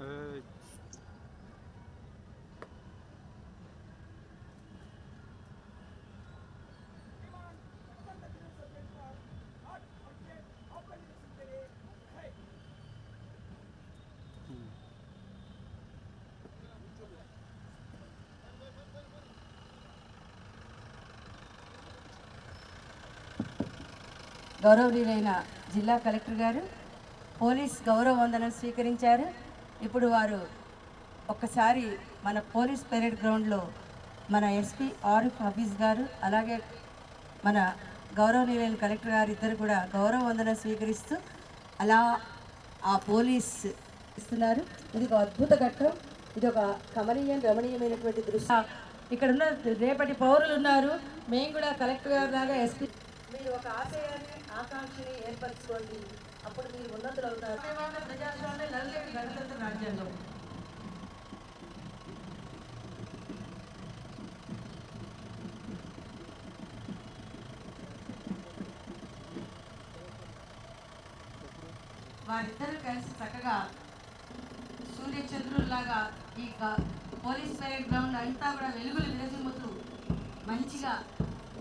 Uh, గౌరవనీయులైన జిల్లా collector గారు పోలీస్ గౌరవ వందనం స్వీకరించారు. ఇప్పుడు వారు ఒక్కసారి మన పోలీస్ పెరేడ్ గ్రౌండ్లో మన ఎస్పీ ఆరిఫ్ హఫీజ్ గారు అలాగే మన గౌరవనీయులైన కలెక్టర్ గారు ఇద్దరు కూడా గౌరవ వందనం స్వీకరిస్తూ అలా ఆ పోలీస్ ఇస్తున్నారు. ఇది ఒక అద్భుత ఘట్టం, ఇది ఒక రమణీయమైనటువంటి దృశ్యం. ఇక్కడ ఉన్న రేపటి పౌరులు ఉన్నారు, మేము కూడా కలెక్టర్ గారు లాగా ఎస్పీ మీరు ఒక ఆశయాన్ని ఆకాంక్షని ఏర్పరచుకోండి, అప్పుడు మీరు ఉన్నతులు అవుతారు. ప్రజాస్వామ్య నల్లేటి గణతంత్ర రాజ్యాంగం వారిద్దరూ కలిసి చక్కగా సూర్యచంద్రుల్లాగా ఈ పోలీస్ పరేడ్ గ్రౌండ్ అంతా కూడా వెలుగులు విరజిమ్ముతూ మంచిగా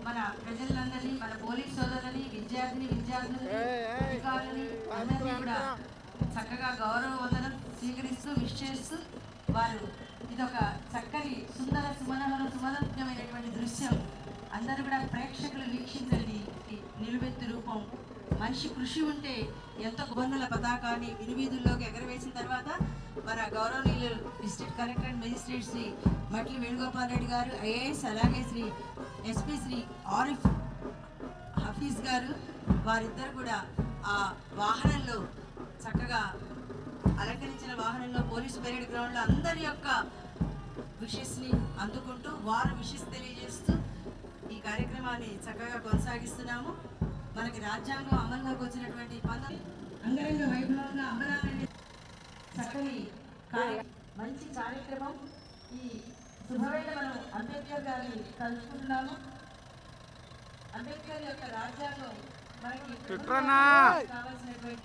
మన ప్రజలందరినీ, మన పోలీస్ సోదరులని, విద్యార్థులని, అధికారులని అందరినీ కూడా చక్కగా గౌరవ వందనం స్వీకరిస్తూ విష్ చేస్తూ వారు ఇదొక చక్కని సుందర సుమనమైనటువంటి దృశ్యం. అందరూ కూడా ప్రేక్షకులు వీక్షించండి. నిలువెత్తు రూపం మనిషి కృషి ఉంటే ఎంతో గవర్నల పతాకాన్ని వినివీధుల్లోకి ఎగరవేసిన తర్వాత మన గౌరవనీయులు district collector and magistrate Shri Matli Venugopal Reddy garu IAS, అలాగే శ్రీ ఎస్పీ శ్రీ ఆరిఫ్ హఫీజ్ గారు వారిద్దరు కూడా ఆ వాహనంలో చక్కగా అలంకరించిన వాహనంలో పోలీసు పెరేడ్ గ్రౌండ్లో అందరి యొక్క విషెస్ని అందుకుంటూ వారు విషెస్ తెలియజేస్తూ ఈ కార్యక్రమాన్ని చక్కగా కొనసాగిస్తున్నాము. మనకి రాజ్యాంగం అమల్లోకి వచ్చినటువంటి అంగరంగ వైభవంగా అమరాలని చక్కని మంచి కార్యక్రమం. ఈ శుభవేళ మనం అంబేద్కర్ గారిని కలుసుకుంటున్నాము. అంబేద్కర్ యొక్క రాజ్యాంగం మనకి కావాల్సినటువంటి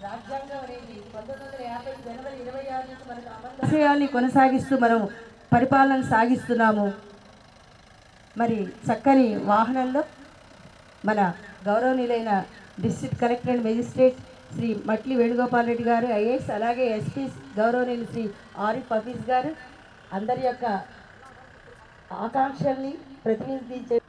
రాజ్యాంగం అనేది 1950 జనవరి 26 నుంచి మనకు ఆశయాల్ని కొనసాగిస్తూ మనం పరిపాలన సాగిస్తున్నాము. మరి చక్కని వాహనంలో మన గౌరవనీయులైన district collector and magistrate Shri Matli Venugopal Reddy garu IAS, అలాగే ఎస్పీ గౌరవనీయులు శ్రీ ఆరిఫ్ హఫీజ్ గారు అందరి యొక్క ఆకాంక్షల్ని ప్రతినిధించే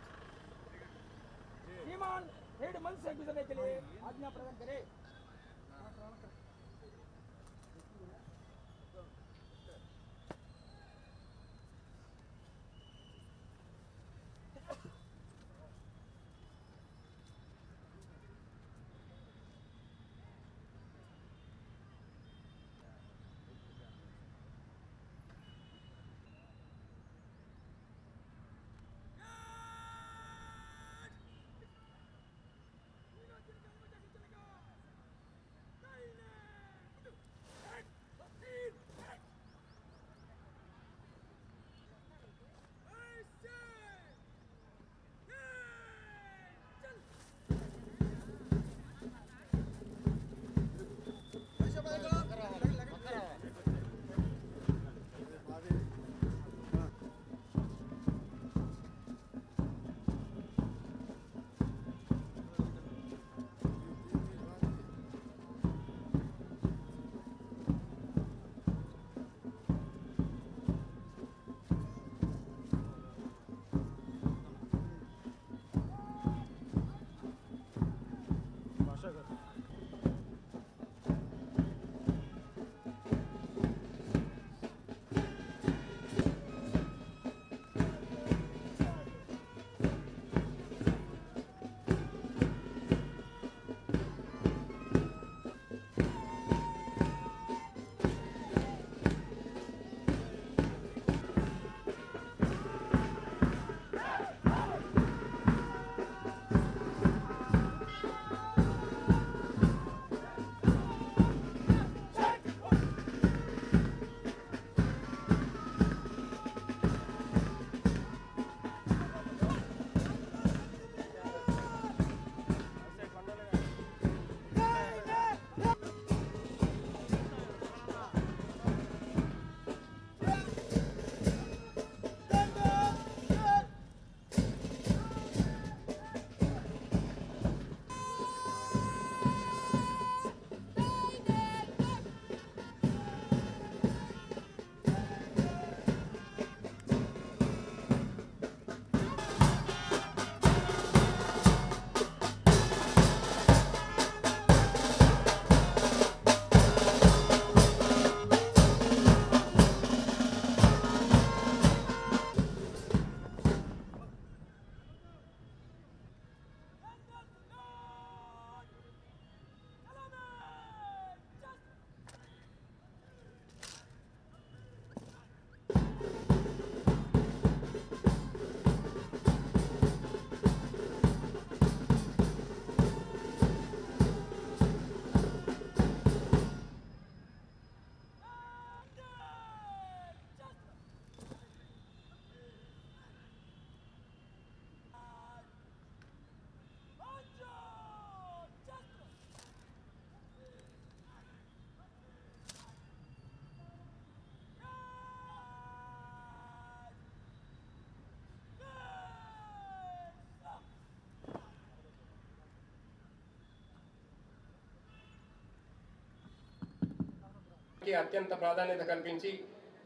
అత్యంత ప్రాధాన్యత కల్పించి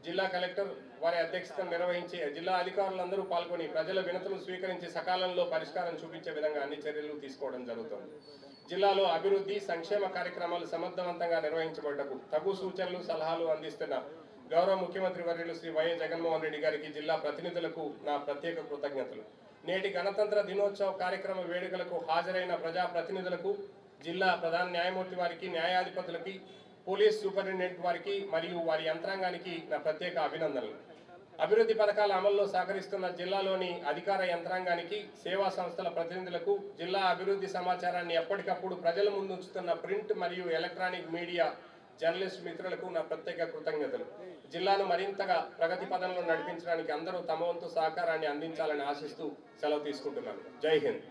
జిల్లా కలెక్టర్ వారి అధ్యక్షతను నిర్వహించి జిల్లా అధికారులందరూ పాల్గొని ప్రజల వినతులు స్వీకరించి సకాలంలో పరిష్కారం చూపించే విధంగా అన్ని చర్యలు తీసుకోవడం జరుగుతుంది. జిల్లాలో అభివృద్ధి సంక్షేమ కార్యక్రమాలు సమర్థవంతంగా నిర్వహించబడ్డకు తగు సూచనలు సలహాలు అందిస్తున్న గౌరవ ముఖ్యమంత్రి వర్యులు శ్రీ వైఎస్ జగన్మోహన్ రెడ్డి గారికి జిల్లా ప్రతినిధులకు నా ప్రత్యేక కృతజ్ఞతలు. నేటి గణతంత్ర దినోత్సవ కార్యక్రమ వేడుకలకు హాజరైన ప్రజా ప్రతినిధులకు, జిల్లా ప్రధాన న్యాయమూర్తి వారికి, న్యాయాధిపతులకి, పోలీస్ సూపరింటెండెంట్ వారికి మరియు వారి యంత్రాంగానికి నా ప్రత్యేక అభినందనలు. అభివృద్ధి పథకాల అమల్లో సహకరిస్తున్న జిల్లాలోని అధికార యంత్రాంగానికి, సేవా సంస్థల ప్రతినిధులకు, జిల్లా అభివృద్ధి సమాచారాన్ని ఎప్పటికప్పుడు ప్రజల ముందు ఉంచుతున్న ప్రింట్ మరియు ఎలక్ట్రానిక్ మీడియా జర్నలిస్ట్ మిత్రులకు నా ప్రత్యేక కృతజ్ఞతలు. జిల్లాను మరింతగా ప్రగతి పదంలో నడిపించడానికి అందరూ తమ వంతు సహకారాన్ని అందించాలని ఆశిస్తూ సెలవు తీసుకుంటున్నాను. జై Hind.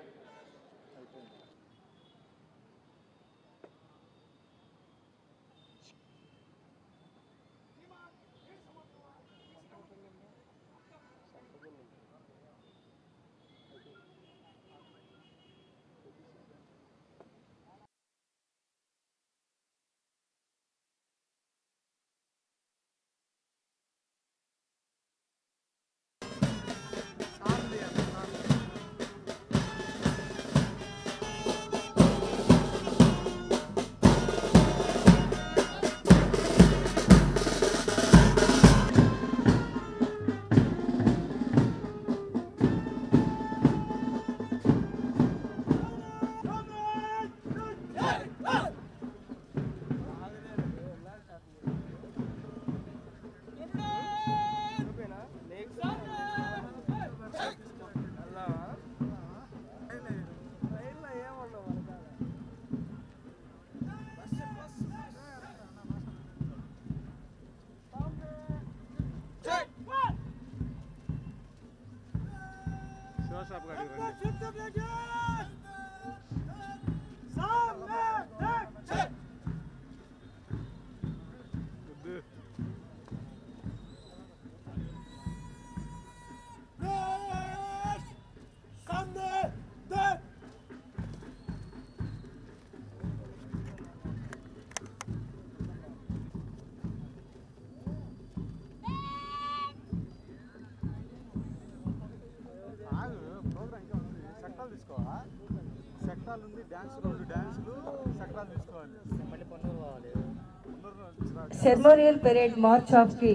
Ceremonial parade March of కి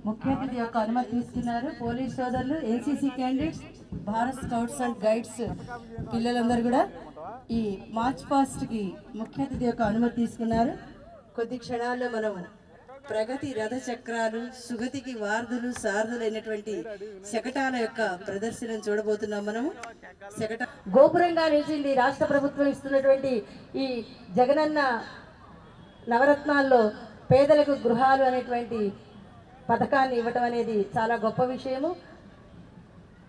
ముఖ్య అతిథి యొక్క అనుమతి తీసుకున్నారు. పోలీస్ సోదరులు, NCC candidates, Bharat scouts and guides పిల్లలందరూ కూడా ఈ మార్చ్ పాస్ట్ కి ముఖ్య అతిథి యొక్క అనుమతి తీసుకున్నారు. కొద్ది క్షణాల్లో మనం ప్రగతి రథ చక్రాలు, సుగతికి వార్ధులు సారథులు అయినటువంటి శకటాల యొక్క ప్రదర్శనను చూడబోతున్నాం. మనము గోపురంగా నిలిచింది రాష్ట్ర ప్రభుత్వం ఇస్తున్నటువంటి ఈ జగనన్న నవరత్నాల్లో పేదలకు గృహాలు అనేటువంటి పథకాన్ని ఇవ్వటం అనేది చాలా గొప్ప విషయము.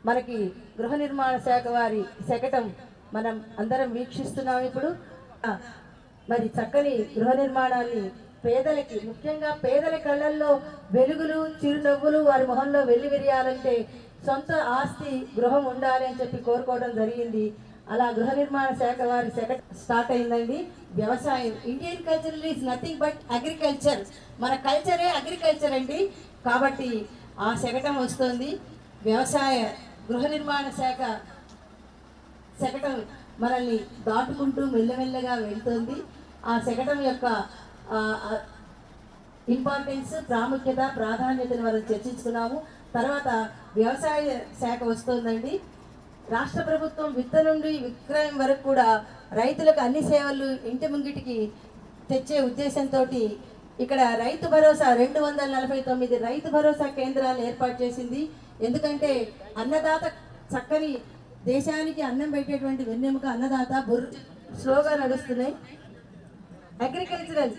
మనకి గృహ నిర్మాణ శాఖ వారి శకటం మనం అందరం వీక్షిస్తున్నాం. ఇప్పుడు మరి చక్కని గృహ నిర్మాణాన్ని పేదలకి, ముఖ్యంగా పేదల కళ్ళల్లో వెలుగులు, చిరునవ్వులు వారి మొహంలో వెల్లివిరియాలంటే సొంత ఆస్తి గృహం ఉండాలి అని చెప్పి కోరుకోవడం జరిగింది. అలా గృహ నిర్మాణ శాఖ వారి శాఖ స్టార్ట్ అయిందండి. వ్యవసాయం, Indian culture is nothing but agriculture. మన కల్చరే అగ్రికల్చర్ అండి. కాబట్టి ఆ శకటం వస్తుంది. వ్యవసాయ గృహ నిర్మాణ శాఖ శకటం మనల్ని దాటుకుంటూ మెల్లమెల్లగా వెళ్తుంది. ఆ శకటం యొక్క ఇంపార్టెన్స్, ప్రాముఖ్యత, ప్రాధాన్యతను మనం చర్చించుకున్నాము. తర్వాత వ్యవసాయ శాఖ వస్తుందండి. రాష్ట్ర ప్రభుత్వం విత్త నుండి విక్రయం వరకు కూడా రైతులకు అన్ని సేవలు ఇంటి ముంగిటికి తెచ్చే ఉద్దేశంతో ఇక్కడ రైతు భరోసా 249 రైతు భరోసా కేంద్రాలను ఏర్పాటు చేసింది. ఎందుకంటే అన్నదాత, చక్కని దేశానికి అన్నం పెట్టేటువంటి వెన్నెముక అన్నదాత స్లోగా నడుస్తున్నాయి. అగ్రికల్చరల్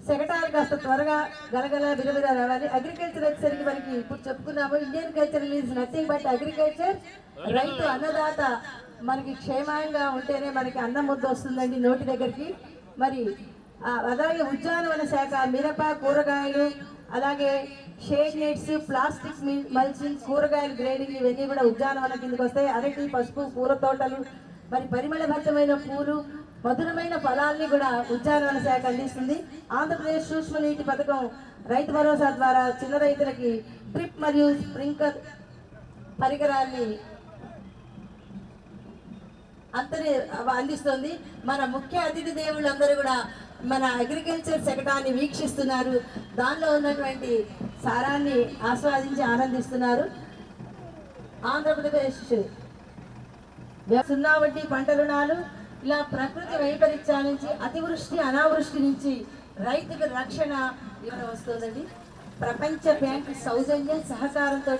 శకటాలు కాస్త త్వరగా గలగల బిరబిర రావాలి. అగ్రికల్చర్ వచ్చేసరికి మనకి ఇప్పుడు చెప్పుకున్నాము, Indian culture is nothing but agriculture. రైతు అన్నదాత మనకి క్షేమంగా ఉంటేనే మనకి అన్నం ముద్ద వస్తుందండి నోటి దగ్గరికి. మరి అలాగే ఉద్యానవన శాఖ మిరప, కూరగాయలు, అలాగే షేడ్ నెట్స్, ప్లాస్టిక్ మల్చింగ్, కూరగాయలు గ్రేడింగ్ ఇవన్నీ కూడా ఉద్యానవన కిందకి వస్తాయి. అరటి, పసుపు, పూల తోటలు, మరి పరిమళభరితమైన పూలు మధురమైన ఫలాల్ని కూడా ఉద్యానవన శాఖ అందిస్తుంది. ఆంధ్రప్రదేశ్ సూక్ష్మ నీటి పథకం రైతు భరోసా ద్వారా చిన్న రైతులకి డ్రిప్ మరియు స్ప్రింక్లర్ పరికరాల్ని అందిస్తుంది. మన ముఖ్య అతిథి దేవుళ్ళందరూ కూడా మన అగ్రికల్చర్ శకటాన్ని వీక్షిస్తున్నారు. దానిలో ఉన్నటువంటి సారాన్ని ఆస్వాదించి ఆనందిస్తున్నారు. ఆంధ్రప్రదేశ్ 0 వడ్డీ పంట రుణాలు, ఇలా ప్రకృతి వైపరీత్యాల నుంచి, అతివృష్టి అనావృష్టి నుంచి రైతుకు రక్షణ వస్తుందండి. ప్రపంచ బ్యాంకు సౌజన్య సహకారంతో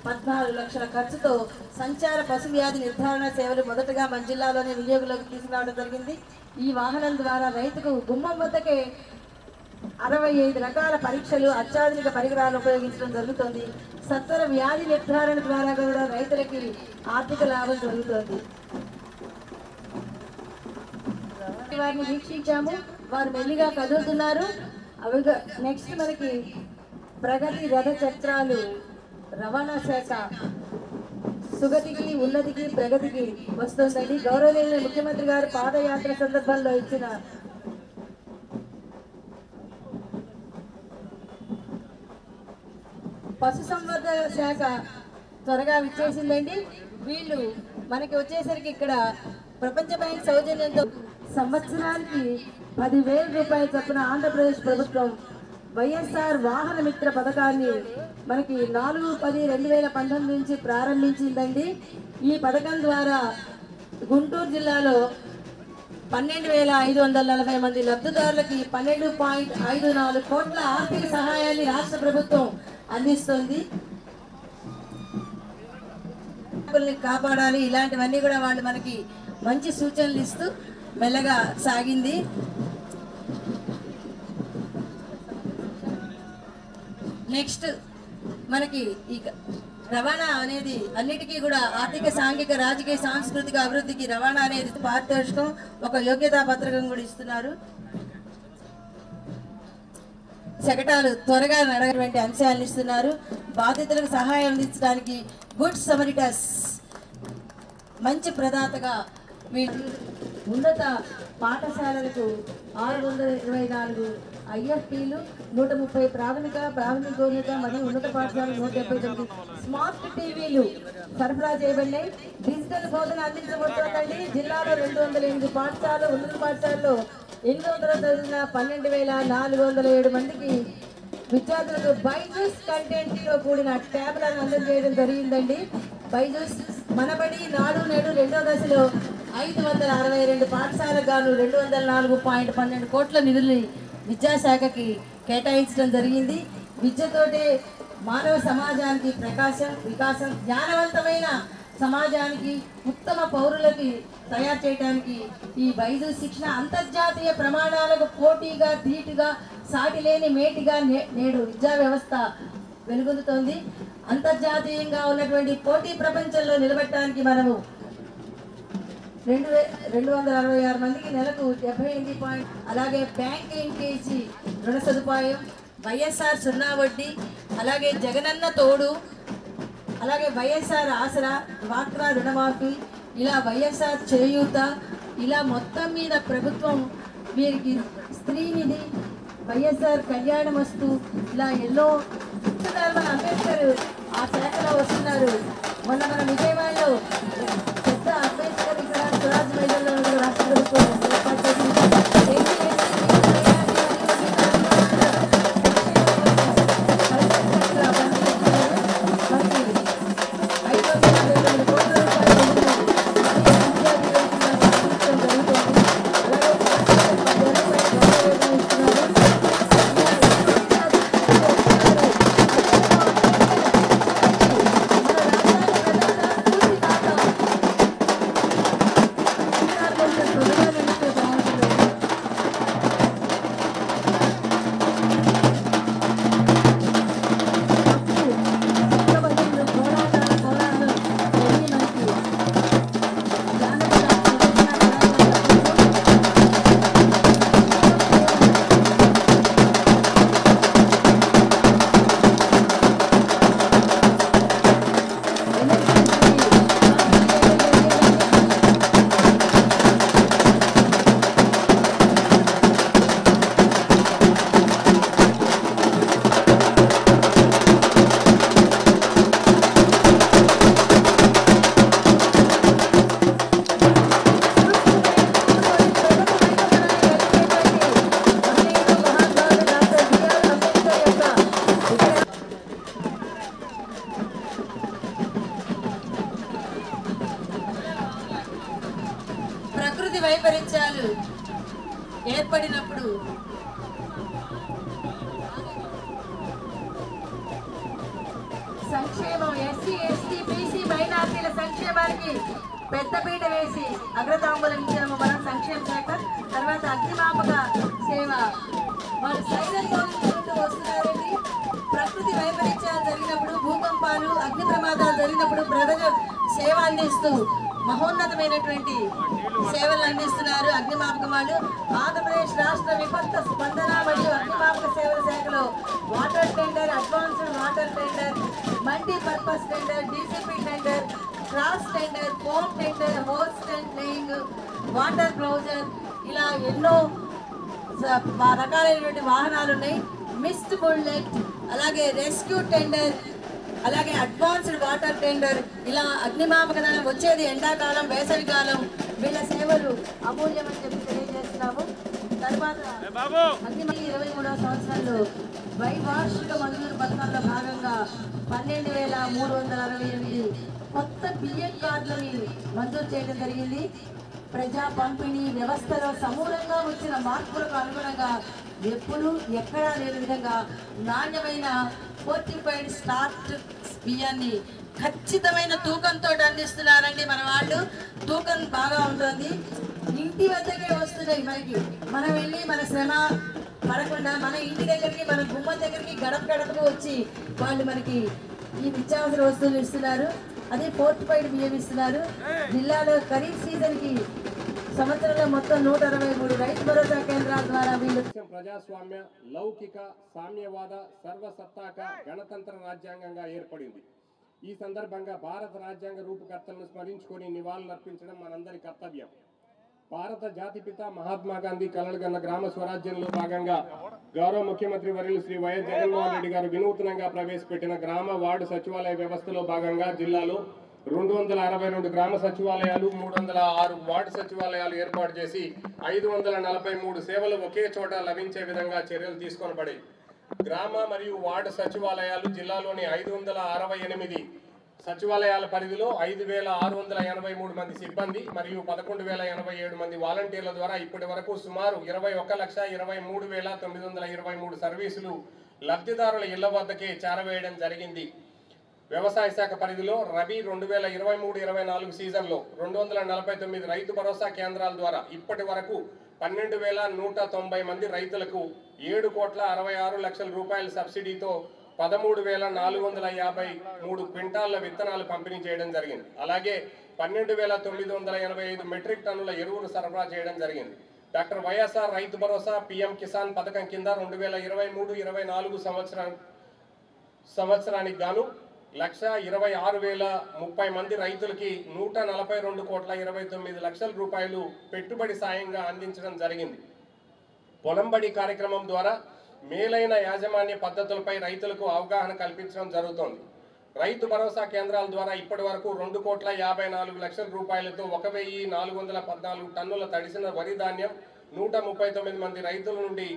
14 లక్షల ఖర్చుతో సంచార పశు వ్యాధి నిర్ధారణ సేవలు మొదటగా మన జిల్లాలోనే వినియోగంలోకి తీసుకురావడం జరిగింది. ఈ వాహనం ద్వారా రైతుకు గుమ్మం వద్దకే 65 రకాల పరీక్షలు, అత్యాధునిక పరికరాలు ఉపయోగించడం జరుగుతుంది. సత్వర వ్యాధి నిర్ధారణ ద్వారా కూడా రైతులకి ఆర్థిక లాభం జరుగుతుంది. వారిని వీక్షించాము, వారు మెల్లిగా కదులుతున్నారు. నెక్స్ట్ మనకి ప్రగతి రథ చక్రాలు రవాణా శాఖ సుగతికి, ఉన్నతికి, ప్రగతికి వస్తుందండి. గౌరవనీయ ముఖ్యమంత్రి గారు పాదయాత్ర సందర్భంలో ఇచ్చిన పశుసంవర్ధక శాఖ త్వరగా విచ్చేసిందండి. వీళ్ళు మనకి వచ్చేసరికి ఇక్కడ ప్రపంచ బ్యాంక్ సౌజన్యంతో సంవత్సరానికి 10,000 రూపాయల చొప్పున ఆంధ్రప్రదేశ్ ప్రభుత్వం వైఎస్ఆర్ వాహన మిత్ర పథకాన్ని మనకి 4/10/2019 నుంచి ప్రారంభించిందండి. ఈ పథకం ద్వారా గుంటూరు జిల్లాలో 12,540 మంది లబ్ధిదారులకి 12.54 కోట్ల ఆర్థిక సహాయాన్ని రాష్ట్ర ప్రభుత్వం అందిస్తుంది. కాపాడాలి, ఇలాంటివన్నీ కూడా వాళ్ళు మనకి మంచి సూచనలు ఇస్తూ మెల్లగా సాగింది. నెక్స్ట్ మనకి ఈ రవాణా అనేది అన్నిటికీ కూడా ఆర్థిక, సాంఘిక, రాజకీయ, సాంస్కృతిక అభివృద్ధికి రవాణా అనేది పారితోషికం, ఒక యోగ్యతా పత్రికం కూడా ఇస్తున్నారు. శకటాలు త్వరగా నడగటువంటి అంశాలను ఇస్తున్నారు. బాధితులకు సహాయం అందించడానికి గుడ్ సమరిటస్ మంచి ప్రదాతగా ఉన్నత పాఠశాలలకు 624 ఐఎఫ్టీలు, 130 ప్రాథమికోన్నత మరియు ఉన్నత పాఠశాలలు 179 స్మార్ట్ టీవీలు సరఫరా చేయబడినాయి. డిజిటల్ బోధన అందించబడుతోందండి. జిల్లాలో 208 పాఠశాలలు, ఉన్నత పాఠశాలలో 800 చదివిన 12,407 మందికి విద్యార్థులకు బైజూస్ కంటెంట్తో కూడిన ట్యాబ్లను అందజేయడం జరిగిందండి. బైజూస్ మనబడి నాడు నేడు 2వ దశలో 562 పాఠశాలకు గాను 204.12 కోట్ల నిధుల్ని విద్యాశాఖకి కేటాయించడం జరిగింది. విద్యతోటే మానవ సమాజానికి వికాసం, జ్ఞానవంతమైన సమాజానికి, ఉత్తమ పౌరులకి తయారు చేయడానికి ఈ బైజూస్ శిక్షణ అంతర్జాతీయ ప్రమాణాలకు పోటీగా, ధీటుగా, సాటి లేని మేటిగా నేడు విద్యా వ్యవస్థ వెలుగొందుతోంది. అంతర్జాతీయంగా ఉన్నటువంటి పోటీ ప్రపంచంలో నిలబెట్టడానికి మనము 266 మందికి నెలకు 78 అలాగే బ్యాంక్ లింకేజీ రుణ సదుపాయం, వైఎస్ఆర్ 0 వడ్డీ, అలాగే జగనన్న తోడు, అలాగే వైఎస్ఆర్ ఆసరా, డ్వాక్రా రుణమాఫీ, ఇలా వైఎస్ఆర్ చేయూత, ఇలా మొత్తం మీద ప్రభుత్వం వీరికి స్త్రీనిధి, వైఎస్ఆర్ కళ్యాణమస్తు, ఇలా ఎన్నో ఇస్తున్నారు. మన అంబేద్కర్ ఆ శాఖలో వస్తున్నారు. మొన్న మన విజయవాడలో పెద్ద అంబేద్కర్ ఇక్కడ స్వరాజ్ మైదానంలో రాష్ట్ర ప్రభుత్వం ఏర్పాటు చేసింది. వెనుకబడినప్పుడు సంక్షేమం ఎస్సీ ఎస్టీ బీసీ మైనార్టీల సంక్షేమానికి పెద్దపీట వేసి అగ్రతాంబూలం ఇచ్చాము మనం సంక్షేమ శాఖ. తర్వాత అగ్నిమాపక సేవ వాళ్ళు సైలెంట్ మోగించుకుంటూ వస్తున్నారండి. ప్రకృతి వైపరీత్యాలు జరిగినప్పుడు, భూకంపాలు, అగ్ని ప్రమాదాలు జరిగినప్పుడు ప్రజలు సేవ అందిస్తూ మహోన్నతమైనటువంటి సేవలు అందిస్తున్నారు అగ్నిమాపక వాళ్ళు. ఆంధ్రప్రదేశ్ రాష్ట్ర విపత్తు స్పందన మరియు అగ్నిమాపక సేవల శాఖలో water tender, advanced water tender, multipurpose tender, DCP tender, cross tender, foam tender, hose tendering, water closure, ఇలా ఎన్నో రకాలైనటువంటి వాహనాలు ఉన్నాయి. మిస్ట్ బుల్లెట్, అలాగే రెస్క్యూ టెండర్, అలాగే అడ్వాన్స్డ్ వాటర్ టెండర్, ఇలా అగ్నిమాపక దళం వచ్చేది ఎండాకాలం, వేసవికాలం. వీళ్ళ సేవలు అమూల్యమని చెప్పి తెలియజేస్తున్నాము. తర్వాత అగ్నిమాపక 23వ సంవత్సరంలో ద్వైవార్షిక మంజూరు పథకంలో భాగంగా 12,368 కొత్త బియ్యం కార్డులని మంజూరు చేయడం జరిగింది. ప్రజా పంపిణీ వ్యవస్థలో సమూలంగా వచ్చిన మార్పులకు అనుగుణంగా ఎప్పుడూ ఎక్కడా లేని విధంగా నాణ్యమైన ఫోర్టిఫైడ్ స్టార్ట్ బియ్యాన్ని ఖచ్చితమైన తూకంతో అందిస్తున్నారండి మన వాళ్ళు. తూకం బాగా ఉంటుంది. ఇంటి వద్దకే వస్తున్నాయి మనకి. మనం వెళ్ళి మన శ్రమ పడకుండా మన ఇంటి దగ్గరికి, మన గుమ్మం దగ్గరికి గడప గడపకు వచ్చి వాళ్ళు మనకి ఈ నిత్యావసర వస్తువులు ఇస్తున్నారు. అదే ఫోర్టిఫైడ్ బియ్యం ఇస్తున్నారు. జిల్లాలో ఖరీఫ్ సీజన్కి సంవత్సరంలో మొత్తం 163 రైతు భరోసా కేంద్రాల ద్వారా వీళ్ళు ప్రజాస్వామ్య, లౌకిక, సామ్యవాద, సర్వసత్తాక గణతంత్ర రాజ్యాంగంగా ఏర్పడింది. ఈ సందర్భంగా భారత రాజ్యాంగ రూపకర్తలను స్మరించుకొని నివాళులర్పించడం మనందరి కర్తవ్యం. భారత జాతిపిత మహాత్మా గాంధీ కలలుగన్న గ్రామ స్వరాజ్యంలో భాగంగా గౌరవ ముఖ్యమంత్రి వర్యులు శ్రీ వైఎస్ జగన్మోహన్ రెడ్డి గారు వినూత్నంగా ప్రవేశపెట్టిన గ్రామ వార్డు సచివాలయ వ్యవస్థలో భాగంగా జిల్లాలో 262 గ్రామ సచివాలయాలు, 306 వార్డు సచివాలయాలు ఏర్పాటు చేసి 543 సేవలు ఒకే చోట లభించే విధంగా చర్యలు తీసుకొనబడాయి. గ్రామ మరియు వార్డు సచివాలయాలు జిల్లాలోని 568 సచివాలయాల పరిధిలో 5,683 మంది సిబ్బంది మరియు 11,087 మంది వాలంటీర్ల ద్వారా ఇప్పటి వరకు సుమారు 21,23,923 సర్వీసులు లబ్ధిదారుల ఇళ్ల వద్దకే చేరవేయడం జరిగింది. వ్యవసాయ శాఖ పరిధిలో రబీ 2023-24 సీజన్లో 249 రైతు భరోసా కేంద్రాల ద్వారా ఇప్పటి వరకు 12,190 మంది రైతులకు 7,66,00,000 రూపాయల సబ్సిడీతో 13,453 క్వింటాళ్ల విత్తనాలు పంపిణీ చేయడం జరిగింది. అలాగే 12,985 మెట్రిక్ టన్నుల ఎరువులు సరఫరా చేయడం జరిగింది. Doctor YSR Rythu Bharosa PM Kisan పథకం కింద 2023-24 సంవత్సరానికి గాను 1,26,030 మంది రైతులకి 142,29,00,000 రూపాయలు పెట్టుబడి సాయంగా అందించడం జరిగింది. పొలంబడి కార్యక్రమం ద్వారా మేలైన యాజమాన్య పద్ధతులపై రైతులకు అవగాహన కల్పించడం జరుగుతోంది. రైతు భరోసా కేంద్రాల ద్వారా ఇప్పటి వరకు 2,54,00,000 రూపాయలతో 1,414 టన్నుల తడిసిన వరి ధాన్యం 139 మంది రైతుల నుండి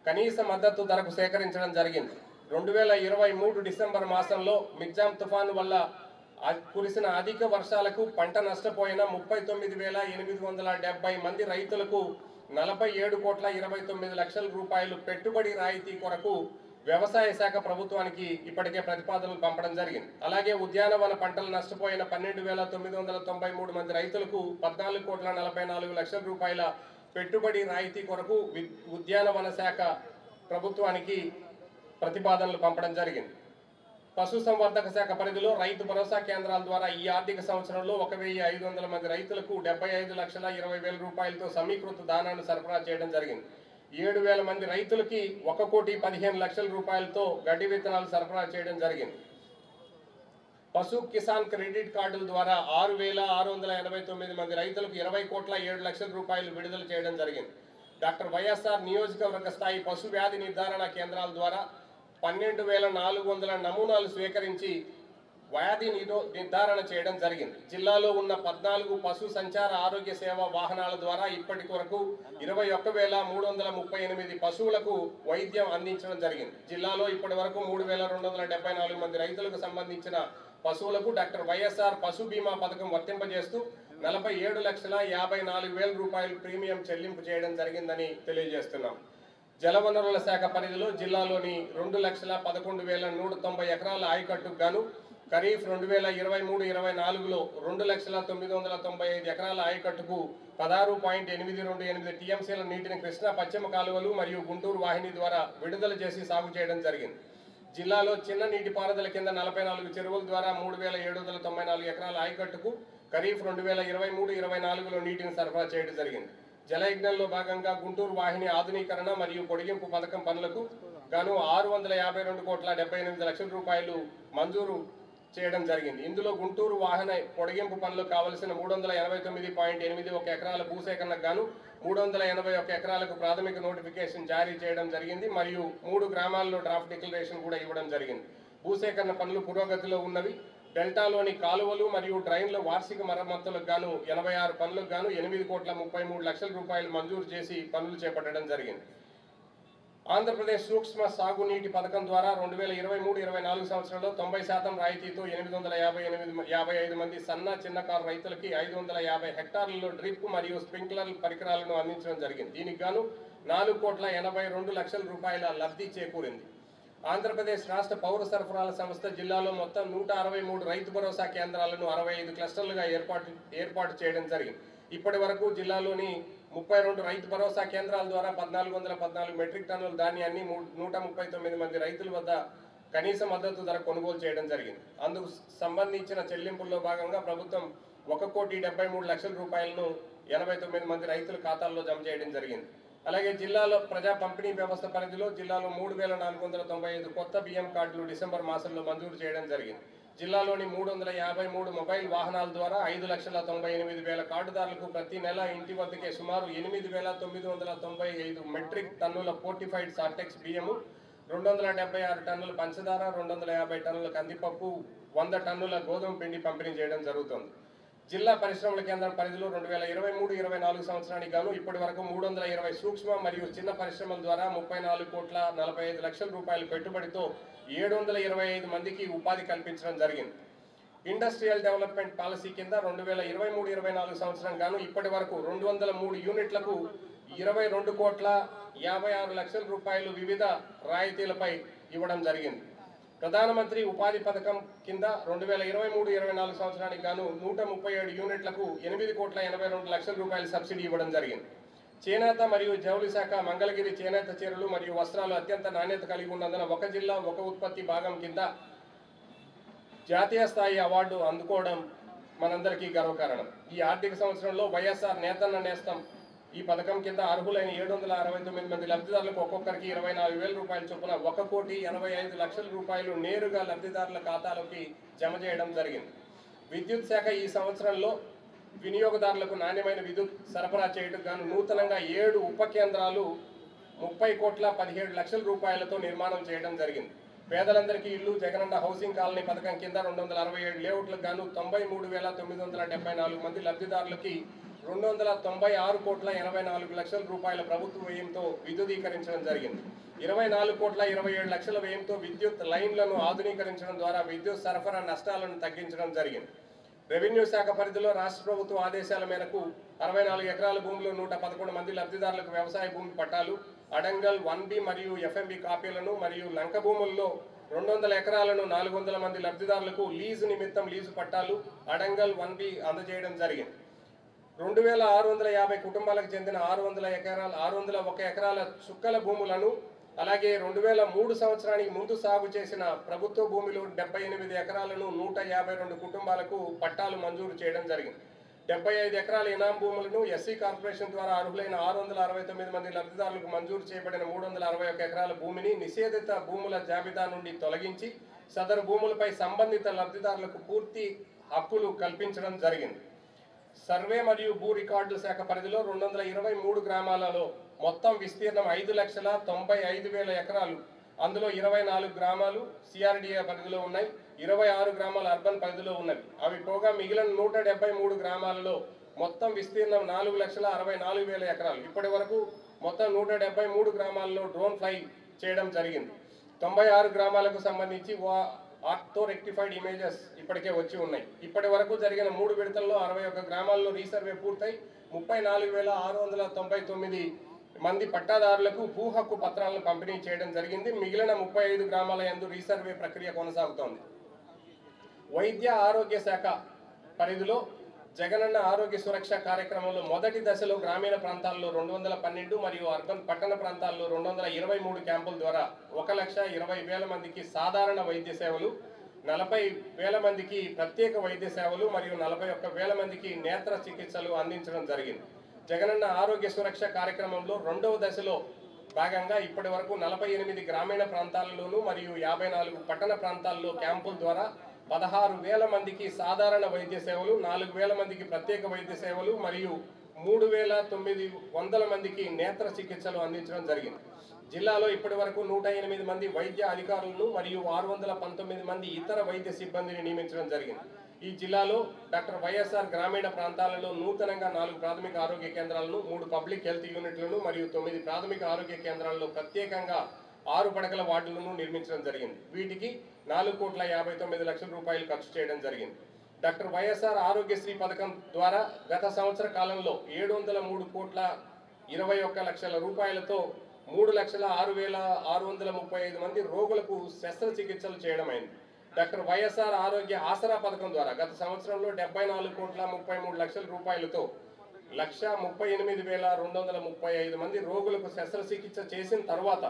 కనీస మద్దతు ధరకు సేకరించడం జరిగింది. 2023 డిసెంబర్ మాసంలో మిగ్జాం తుఫాను వల్ల కురిసిన అధిక వర్షాలకు పంట నష్టపోయిన 39,870 మంది రైతులకు 47,29,00,000 రూపాయలు పెట్టుబడి రాయితీ కొరకు వ్యవసాయ శాఖ ప్రభుత్వానికి ఇప్పటికే ప్రతిపాదనలు పంపడం జరిగింది. అలాగే ఉద్యానవన పంటలు నష్టపోయిన 12,993 మంది రైతులకు 14,44,00,000 రూపాయల పెట్టుబడి రాయితీ కొరకు ఉద్యానవన శాఖ ప్రభుత్వానికి ప్రతిపాదనలు పంపడం జరిగింది. పశుసంవర్ధక శాఖ పరిధిలో రైతు భరోసా కేంద్రాల ద్వారా ఈ ఆర్థిక సంవత్సరంలో 1,500 మంది రైతులకు 75,20,000 రూపాయలతో సమీకృత దానాన్ని సరఫరా చేయడం జరిగింది. 7,000 మంది రైతులకి 1,15,00,000 రూపాయలతో గడ్డి విత్తనాలు సరఫరా చేయడం జరిగింది. పశు కిసాన్ క్రెడిట్ కార్డుల ద్వారా 6,689 మంది రైతులకు 20,07,00,000 రూపాయలు విడుదల చేయడం జరిగింది. డాక్టర్ వైఎస్ఆర్ నియోజకవర్గ స్థాయి పశు వ్యాధి నిర్ధారణ కేంద్రాల ద్వారా 12,400 నమూనాలు స్వీకరించి వ్యాధి నిర్ధారణ చేయడం జరిగింది. జిల్లాలో ఉన్న 14 పశు సంచార ఆరోగ్య సేవ వాహనాల ద్వారా ఇప్పటి వరకు 21,338 పశువులకు వైద్యం అందించడం జరిగింది. జిల్లాలో ఇప్పటి వరకు 3,274 మంది రైతులకు సంబంధించిన పశువులకు డాక్టర్ వైఎస్ఆర్ పశు బీమా పథకం వర్తింపజేస్తూ 47,54,000 రూపాయలు ప్రీమియం చెల్లింపు చేయడం జరిగిందని తెలియజేస్తున్నాం. జలవనరుల శాఖ పరిధిలో జిల్లాలోని 2,11,190 ఎకరాల ఆయకట్టుకు గాను ఖరీఫ్ 2023-24లో 2,09,95 ఎకరాల ఆయకట్టుకు 16.828 టీఎంసీల నీటిని కృష్ణా పశ్చిమ కాలువలు మరియు గుంటూరు వాహిని ద్వారా విడుదల చేసి సాగు చేయడం జరిగింది. జిల్లాలో చిన్న నీటిపారుదల కింద 44 చెరువుల ద్వారా 3,794 ఎకరాల ఆయకట్టుకు ఖరీఫ్ 2023-24లో నీటిని సరఫరా చేయడం జరిగింది. జలయజ్ఞంలో భాగంగా గుంటూరు వాహిని ఆధునీకరణ మరియు పొడిగింపు పథకం పనులకు గాను 652,78,00,000 రూపాయలు మంజూరు చేయడం జరిగింది. ఇందులో గుంటూరు వాహన పొడిగింపు పనులకు కావలసిన 389.81 ఎకరాల భూసేకరణకు గాను 381 ఎకరాలకు ప్రాథమిక నోటిఫికేషన్ జారీ చేయడం జరిగింది మరియు 3 గ్రామాల్లో డ్రాఫ్ట్ డిక్లరేషన్ కూడా ఇవ్వడం జరిగింది. భూసేకరణ పనులు పురోగతిలో ఉన్నవి. డెల్టాలోని కాలువలు మరియు డ్రైన్ల వార్షిక మరమ్మతులకు గాను 86 పనులకు గాను 8,33,00,000 రూపాయలు మంజూరు చేసి పనులు చేపట్టడం జరిగింది. ఆంధ్రప్రదేశ్ సూక్ష్మ సాగునీటి పథకం ద్వారా 2023-24 సంవత్సరంలో 90% రాయితీతో 855 మంది సన్న చిన్నకారు రైతులకి 550 హెక్టార్లలో డ్రిప్ మరియు స్ప్రింక్లర్ పరికరాలను అందించడం జరిగింది. దీనికి గాను 4,82,00,000 రూపాయల లబ్ధి చేకూరింది. ఆంధ్రప్రదేశ్ రాష్ట్ర పౌర సరఫరాల సంస్థ జిల్లాలో మొత్తం 163 రైతు భరోసా కేంద్రాలను 65 క్లస్టర్లుగా ఏర్పాటు చేయడం జరిగింది. ఇప్పటి వరకు జిల్లాలోని 32 రైతు భరోసా కేంద్రాల ద్వారా 1,414 మెట్రిక్ టన్నుల ధాన్యాన్ని 139 మంది రైతుల వద్ద కనీస మద్దతు ధర కొనుగోలు చేయడం జరిగింది. అందుకు సంబంధించిన చెల్లింపుల్లో భాగంగా ప్రభుత్వం 1,73,00,000 రూపాయలను 89 మంది రైతుల ఖాతాల్లో జమ చేయడం జరిగింది. అలాగే జిల్లాలో ప్రజా పంపిణీ వ్యవస్థ పరిధిలో జిల్లాలో 3,495 కొత్త బియ్యం కార్డులు డిసెంబర్ మాసంలో మంజూరు చేయడం జరిగింది. జిల్లాలోని 353 మొబైల్ వాహనాల ద్వారా 5,98,000 కార్డుదారులకు ప్రతి నెల ఇంటి వద్దకే సుమారు 8,995 మెట్రిక్ టన్నుల ఫోర్టిఫైడ్ సార్టెక్స్ బియ్యము, 276 టన్నుల పంచదార, 250 టన్నుల కందిపప్పు, 100 టన్నుల గోధుమ పిండి పంపిణీ చేయడం జరుగుతుంది. జిల్లా పరిశ్రమల కేంద్రం పరిధిలో 2023-24 సంవత్సరానికి గాను ఇప్పటి వరకు 320 సూక్ష్మ మరియు చిన్న పరిశ్రమల ద్వారా 34,45,00,000 రూపాయల పెట్టుబడితో 725 మందికి ఉపాధి కల్పించడం జరిగింది. ఇండస్ట్రియల్ డెవలప్మెంట్ పాలసీ కింద 2023-24 సంవత్సరం గాను ఇప్పటి వరకు 203 యూనిట్లకు 22,56,00,000 రూపాయలు వివిధ రాయితీలపై ఇవ్వడం జరిగింది. ప్రధానమంత్రి ఉపాధి పథకం కింద 2023-24 సంవత్సరానికి గాను 137 యూనిట్లకు 8,82,00,000 రూపాయల సబ్సిడీ ఇవ్వడం జరిగింది. చేనేత మరియు జౌళి శాఖ మంగళగిరి చేనేత చీరలు మరియు వస్త్రాలు అత్యంత నాణ్యత కలిగి ఉన్నందున ఒక జిల్లా ఒక ఉత్పత్తి భాగం కింద జాతీయ స్థాయి అవార్డు అందుకోవడం మనందరికీ గర్వకారణం. ఈ ఆర్థిక సంవత్సరంలో వైఎస్ఆర్ నేతన్న నేస్తం ఈ పథకం కింద అర్హులైన 769 మంది లబ్ధిదారులకు ఒక్కొక్కరికి 24,000 రూపాయల చొప్పున 1,85,00,000 రూపాయలు నేరుగా లబ్ధిదారుల ఖాతాలోకి జమ చేయడం జరిగింది. విద్యుత్ శాఖ ఈ సంవత్సరంలో వినియోగదారులకు నాణ్యమైన విద్యుత్ సరఫరా చేయడం గాను నూతనంగా 7 ఉప కేంద్రాలు 30,17,00,000 రూపాయలతో నిర్మాణం చేయడం జరిగింది. పేదలందరికీ ఇల్లు జగనన్న హౌసింగ్ కాలనీ పథకం కింద 267 లేఅవుట్లకు గాను 93,974 మంది లబ్ధిదారులకి 296,84,00,000 రూపాయల ప్రభుత్వ వ్యయంతో విద్యుదీకరించడం జరిగింది. 24,27,00,000 వ్యయంతో విద్యుత్ లైన్లను ఆధునీకరించడం ద్వారా విద్యుత్ సరఫరా నష్టాలను తగ్గించడం జరిగింది. రెవెన్యూ శాఖ పరిధిలో రాష్ట్ర ప్రభుత్వ ఆదేశాల మేరకు 64 ఎకరాల భూమిలో 111 మంది లబ్ధిదారులకు వ్యవసాయ భూమి పట్టాలు, అడంగల్ 1B మరియు FMB కాపీలను మరియు లంక భూముల్లో 200 ఎకరాలను 400 మంది లబ్ధిదారులకు లీజు నిమిత్తం లీజు పట్టాలు, అడంగల్ 1B అందజేయడం జరిగింది. 2,650 కుటుంబాలకు చెందిన 601 ఎకరాల చుక్కల భూములను అలాగే 2003 సంవత్సరానికి ముందు సాగు చేసిన ప్రభుత్వ భూమిలో 78 ఎకరాలను 152 కుటుంబాలకు పట్టాలు మంజూరు చేయడం జరిగింది. 75 ఎకరాల ఇనాం భూములను ఎస్సీ కార్పొరేషన్ ద్వారా అర్హులైన 669 మంది లబ్ధిదారులకు మంజూరు చేయబడిన 361 ఎకరాల భూమిని నిషేధిత భూముల జాబితా నుండి తొలగించి సదరు భూములపై సంబంధిత లబ్ధిదారులకు పూర్తి హక్కులు కల్పించడం జరిగింది. సర్వే మరియు భూ రికార్డుల శాఖ పరిధిలో 223 గ్రామాలలో మొత్తం విస్తీర్ణం 5,95,000 ఎకరాలు. అందులో 24 గ్రామాలు CRDA పరిధిలో ఉన్నాయి, 26 గ్రామాలు అర్బన్ పరిధిలో ఉన్నవి. అవి పోగా మిగిలిన 173 గ్రామాలలో మొత్తం విస్తీర్ణం 4,64,000 ఎకరాలు. ఇప్పటి వరకు మొత్తం 173 గ్రామాల్లో డ్రోన్ ఫ్లై చేయడం జరిగింది. 96 గ్రామాలకు సంబంధించి ఆర్థో రెక్టిఫైడ్ ఇమేజెస్ ఇప్పటికే వచ్చి ఉన్నాయి. ఇప్పటి వరకు జరిగిన 3 విడతల్లో 61 గ్రామాల్లో రీసర్వే పూర్తయి 34,699 మంది పట్టాదారులకు భూ హక్కు పత్రాలను పంపిణీ చేయడం జరిగింది. మిగిలిన 35 గ్రామాల యందు రీసర్వే ప్రక్రియ కొనసాగుతోంది. వైద్య ఆరోగ్య శాఖ పరిధిలో జగనన్న ఆరోగ్య సురక్ష కార్యక్రమంలో మొదటి దశలో గ్రామీణ ప్రాంతాల్లో 212 మరియు అర్బన్ పట్టణ ప్రాంతాల్లో 223 క్యాంపుల ద్వారా 1,20,000 మందికి సాధారణ వైద్య సేవలు, 40,000 మందికి ప్రత్యేక వైద్య సేవలు మరియు 41,000 మందికి నేత్ర చికిత్సలు అందించడం జరిగింది. జగనన్న ఆరోగ్య సురక్ష కార్యక్రమంలో రెండవ దశలో భాగంగా ఇప్పటి వరకు 48 గ్రామీణ ప్రాంతాల్లోనూ మరియు 54 పట్టణ ప్రాంతాల్లో క్యాంపుల ద్వారా 16,000 మందికి సాధారణ వైద్య సేవలు, 4,000 మందికి ప్రత్యేక వైద్య సేవలు మరియు 3,900 మందికి నేత్ర చికిత్సలు అందించడం జరిగింది. జిల్లాలో ఇప్పటి వరకు 108 మంది వైద్య అధికారులను మరియు 619 మంది ఇతర వైద్య సిబ్బందిని నియమించడం జరిగింది. ఈ జిల్లాలో డాక్టర్ వైఎస్ఆర్ గ్రామీణ ప్రాంతాలలో నూతనంగా 4 ప్రాథమిక ఆరోగ్య కేంద్రాలను, 3 పబ్లిక్ హెల్త్ యూనిట్లను మరియు 9 ప్రాథమిక ఆరోగ్య కేంద్రాల్లో ప్రత్యేకంగా 6 పడకల వార్డులను నిర్మించడం జరిగింది. వీటికి 4,59,00,000 రూపాయలు ఖర్చు చేయడం జరిగింది. డాక్టర్ వైఎస్ఆర్ ఆరోగ్యశ్రీ పథకం ద్వారా గత సంవత్సర కాలంలో 703,21,00,000 రూపాయలతో 3,06,635 మంది రోగులకు శస్త్రచికిత్సలు చేయడమైంది. డాక్టర్ వైఎస్ఆర్ ఆరోగ్య ఆసరా పథకం ద్వారా గత సంవత్సరంలో 74,33,00,000 రూపాయలతో 1,38,235 మంది రోగులకు శస్త్రచికిత్స చేసిన తర్వాత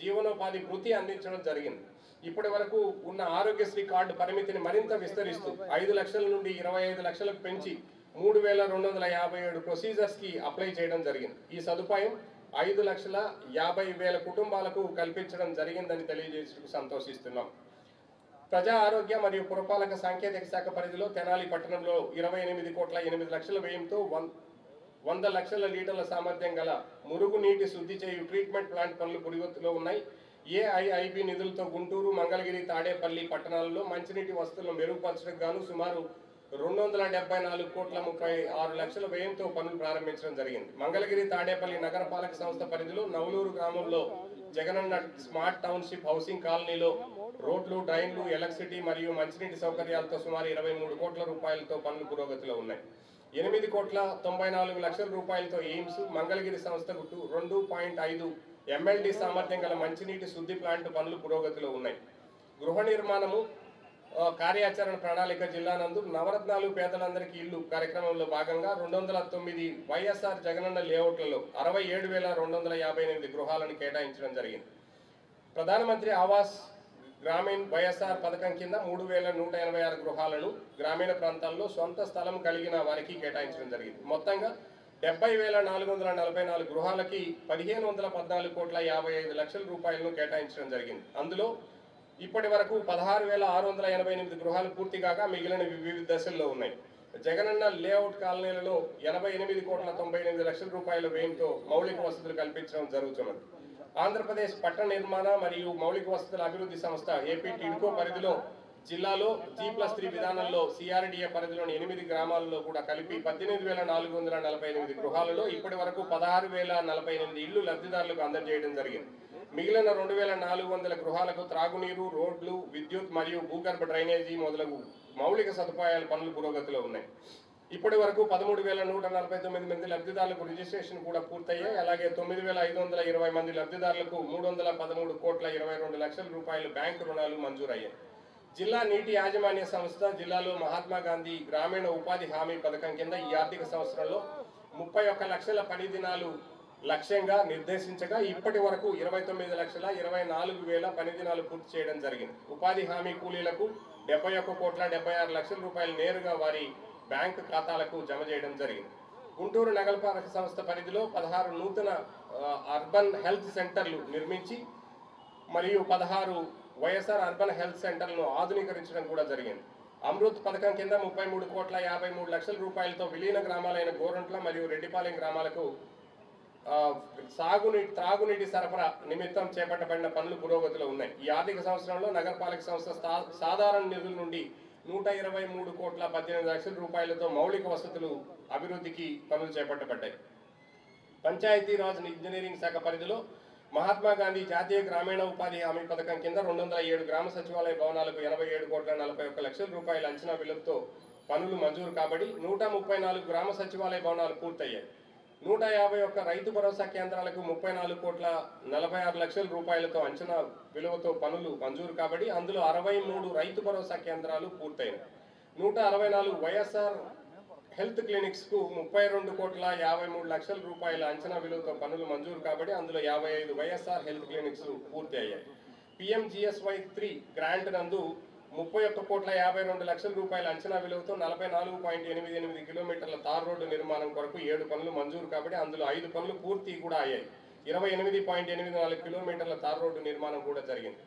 జీవనోపాధి భృతి అందించడం జరిగింది. ఇప్పటి వరకు ఉన్న ఆరోగ్యశ్రీ కార్డు పరిమితిని మరింత విస్తరిస్తూ 5 లక్షల నుండి 25 లక్షలకు పెంచి 3,257 ప్రొసీజర్స్ కి అప్లై చేయడం జరిగింది. ఈ సదుపాయం 5,50,000 కుటుంబాలకు కల్పించడం జరిగిందని తెలియజేసి సంతోషిస్తున్నాం. ప్రజా ఆరోగ్య మరియు పురపాలక సాంకేతిక శాఖ పరిధిలో తెనాలి పట్టణంలో 28,08,00,000 వ్యయంతో 100 లక్షల లీటర్ల సామర్థ్యం గల మురుగునీటి శుద్ధి చేయు ట్రీట్మెంట్ ప్లాంట్ పనులు పురోగతిలో ఉన్నాయి. ఏఐఐబి నిధులతో గుంటూరు, మంగళగిరి, తాడేపల్లి పట్టణాలలో మంచినీటి వసతులను మెరుగుపరచడానికి గాను సుమారు 274,36,00,000 వ్యయంతో పనులు ప్రారంభించడం జరిగింది. మంగళగిరి, తాడేపల్లి నగరపాలక సంస్థ పరిధిలో నవలూరు గ్రామంలో జగనన్న స్మార్ట్ టౌన్షిప్ హౌసింగ్ కాలనీలో రోడ్లు, డ్రైన్లు, ఎలక్ట్రిసిటీ మరియు మంచినీటి సౌకర్యాలతో సుమారు 23 కోట్ల రూపాయలతో పనులు పురోగతిలో ఉన్నాయి. 8,94,00,000 రూపాయలతో ఎయిమ్స్, మంగళగిరి సంస్థకు 2.5 MLD సామర్థ్యం గల మంచినీటి శుద్ధి ప్లాంట్ పనులు పురోగతిలో ఉన్నాయి. గృహ నిర్మాణము కార్యాచరణ ప్రణాళిక జిల్లా నందు నవరత్నాలు పేదలందరికీ ఇల్లు కార్యక్రమంలో భాగంగా 209 వైఎస్ఆర్ జగనన్న లేఅవుట్లలో 67,258 గృహాలను కేటాయించడం జరిగింది. ప్రధానమంత్రి ఆవాస్ గ్రామీణ్ వైఎస్ఆర్ పథకం కింద 3,186 గృహాలను గ్రామీణ ప్రాంతాల్లో సొంత స్థలం కలిగిన వారికి కేటాయించడం జరిగింది. మొత్తంగా 70,444 గృహాలకి 1,514,55,00,000 రూపాయలను కేటాయించడం జరిగింది. అందులో ఇప్పటి వరకు 16,688 గృహాలు పూర్తి కాగా మిగిలిన వివిధ దశల్లో ఉన్నాయి. జగనన్న లేఅవుట్ కాలనీలలో 88,98,00,000 రూపాయల వ్యయంతో మౌలిక వసతులు కల్పించడం జరుగుతున్నది. ఆంధ్రప్రదేశ్ పట్టణ నిర్మాణ మరియు మౌలిక వసతుల అభివృద్ధి సంస్థ ఏపీ టిడ్కో పరిధిలో జిల్లాలో G+3 విధానంలో CRDA పరిధిలోని 8 గ్రామాలలో కూడా కలిపి 18,448 గృహాలలో ఇప్పటి వరకు 16,048 ఇళ్లు లబ్ధిదారులకు అందజేయడం జరిగింది. మిగిలిన 2,400 గృహాలకు త్రాగునీరు, రోడ్లు, విద్యుత్ మరియు భూగర్భ డ్రైనేజీ మొదలగు మౌలిక సదుపాయాల పనులు పురోగతిలో ఉన్నాయి. ఇప్పటి వరకు 13,149 మంది లబ్ధిదారులకు రిజిస్ట్రేషన్ కూడా పూర్తయ్యాయి. అలాగే 9,520 మంది లబ్ధిదారులకు 313,22,00,000 రూపాయలు బ్యాంకు రుణాలు మంజూరయ్యాయి. జిల్లా నీటి యాజమాన్య సంస్థ జిల్లాలో మహాత్మా గాంధీ గ్రామీణ ఉపాధి హామీ పథకం కింద ఈ ఆర్థిక సంవత్సరంలో 31 లక్షల పని దినాలు లక్ష్యంగా నిర్దేశించగా ఇప్పటి వరకు 29,24,000 పని దినాలు పూర్తి చేయడం జరిగింది. ఉపాధి హామీ కూలీలకు 71,76,00,000 రూపాయలు నేరుగా వారి బ్యాంకు ఖాతాలకు జమ చేయడం జరిగింది. గుంటూరు నగరపాలక సంస్థ పరిధిలో 16 నూతన అర్బన్ హెల్త్ సెంటర్లు నిర్మించి మరియు 16 వైఎస్ఆర్ అర్బన్ హెల్త్ సెంటర్లను ఆధునీకరించడం కూడా జరిగింది. అమృత్ పథకం కింద 33,53,00,000 రూపాయలతో విలీన గ్రామాలైన గోరంట్ల మరియు రెడ్డిపాలెం గ్రామాలకు త్రాగునీటి సరఫరా నిమిత్తం చేపట్టబడిన పనులు పురోగతిలో ఉన్నాయి. ఈ ఆర్థిక సంవత్సరంలో నగరపాలక సంస్థ సాధారణ నిధుల నుండి 123,18,00,000 రూపాయలతో మౌలిక వసతులు అభివృద్ధికి పనులు చేపట్టబడ్డాయి. పంచాయతీరాజ్ ఇంజనీరింగ్ శాఖ పరిధిలో మహాత్మా గాంధీ జాతీయ గ్రామీణ ఉపాధి హామీ పథకం కింద 207 గ్రామ సచివాలయ భవనాలకు 87,41,00,000 రూపాయల అంచనా విలువతో పనులు మంజూరు కాబడి 134 గ్రామ సచివాలయ భవనాలు పూర్తయ్యాయి. 151 రైతు భరోసా కేంద్రాలకు 34,46,00,000 రూపాయలతో అంచనా విలువతో పనులు మంజూరు కాబడి అందులో 63 రైతు భరోసా కేంద్రాలు పూర్తయినాయి. 164 వైఎస్ఆర్ హెల్త్ క్లినిక్స్ కు 32,53,00,000 రూపాయల అంచనా విలువతో పనులు మంజూరు కాబడి అందులో 55 వైఎస్ఆర్ హెల్త్ క్లినిక్స్ పూర్తి అయ్యాయి. PMGSY 3 గ్రాంట్ నందు 31,52,00,000 రూపాయల అంచనా విలువతో 44.88 కిలోమీటర్ల తార్ రోడ్డు నిర్మాణం కొరకు 7 పనులు మంజూరు కాబట్టి అందులో 5 పనులు పూర్తి కూడా అయ్యాయి. 28.84 కిలోమీటర్ల తార్ రోడ్డు నిర్మాణం కూడా జరిగింది.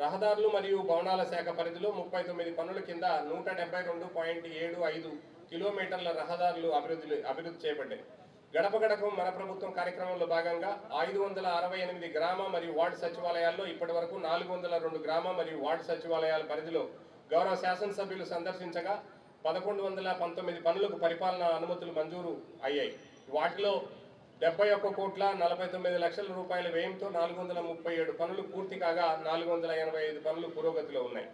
రహదారులు మరియు భవనాల శాఖ పరిధిలో 39 పనుల కింద 172.75 కిలోమీటర్ల రహదారులు అభివృద్ధి చేపట్టాయి. గడప గడప మన ప్రభుత్వం కార్యక్రమంలో భాగంగా 568 గ్రామ మరియు వార్డు సచివాలయాల్లో ఇప్పటి వరకు 402 గ్రామ మరియు వార్డు సచివాలయాల పరిధిలో గౌరవ శాసనసభ్యులు సందర్శించగా 1119 పనులకు పరిపాలనా అనుమతులు మంజూరు అయ్యాయి. వాటిలో 71,49,00,000 రూపాయల వ్యయంతో 437 పనులు పూర్తి కాగా 485 పనులు పురోగతిలో ఉన్నాయి.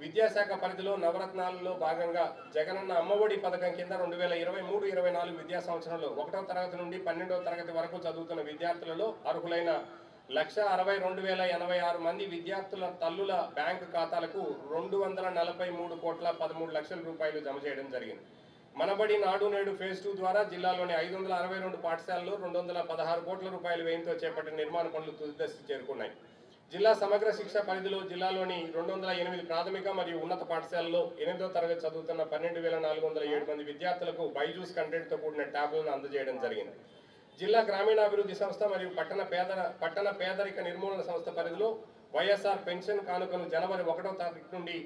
విద్యాశాఖ పరిధిలో నవరత్నాలలో భాగంగా జగనన్న అమ్మఒడి పథకం కింద 2023-24 విద్యా సంవత్సరంలో 1వ తరగతి నుండి 12వ తరగతి వరకు చదువుతున్న విద్యార్థులలో అర్హులైన 162,086 మంది విద్యార్థుల తల్లుల బ్యాంకు ఖాతాలకు 243,13,00,000 రూపాయలు జమ చేయడం జరిగింది. మనబడి నాడు నేడు ఫేజ్ 2 ద్వారా జిల్లాలోని 562 పాఠశాలల్లో 216 కోట్ల రూపాయల వ్యయంతో చేపట్టిన నిర్మాణ పనులు తుది దశకు చేరుకున్నాయి. జిల్లా సమగ్ర శిక్ష పరిధిలో జిల్లాలోని 208 ప్రాథమిక మరియు ఉన్నత పాఠశాలలో 8వ తరగతి చదువుతున్న 12,407 మంది విద్యార్థులకు బైజూస్ కంటెంట్తో కూడిన ట్యాబ్లను అందజేయడం జరిగింది. జిల్లా గ్రామీణాభివృద్ధి సంస్థ మరియు పట్టణ పేదరిక నిర్మూలన సంస్థ పరిధిలో వైఎస్ఆర్ పెన్షన్ కానుకను జనవరి 1వ తారీఖు నుండి